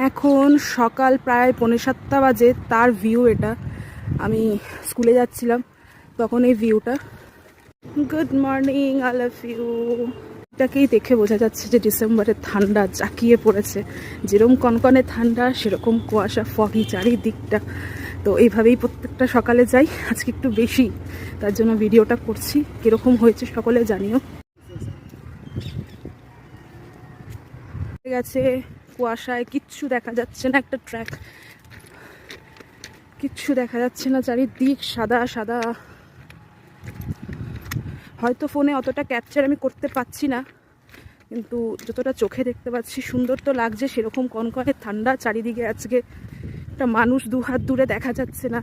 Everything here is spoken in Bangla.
এখন সকাল প্রায় 6:45 বাজে, তার ভিউ এটা। আমি স্কুলে যাচ্ছিলাম তখন এই ভিউটা। Good morning, I love you. এটাকেই দেখে বোঝা যাচ্ছে যে ডিসেম্বরের ঠান্ডা জাঁকিয়ে পড়েছে। যেরকম কনকনে ঠান্ডা সেরকম কুয়াশা, ফগি চারিদিকটা। তো এইভাবেই প্রত্যেকটা সকালে যাই, আজকে একটু বেশি, তার জন্য ভিডিওটা করছি। কীরকম হয়েছে সকলে জানিও। গেছে কুয়াশায়, কিচ্ছু দেখা যাচ্ছে না, একটা ট্র্যাক, কিচ্ছু দেখা যাচ্ছে না, চারিদিক সাদা সাদা। হয়তো ফোনে অতটা ক্যাপচার আমি করতে পারছি না, কিন্তু যতটা চোখে দেখতে পাচ্ছি সুন্দর তো লাগছে। সেরকম কনকনে ঠান্ডা চারিদিকে, আজকে একটা মানুষ 2 হাত দূরে দেখা যাচ্ছে না।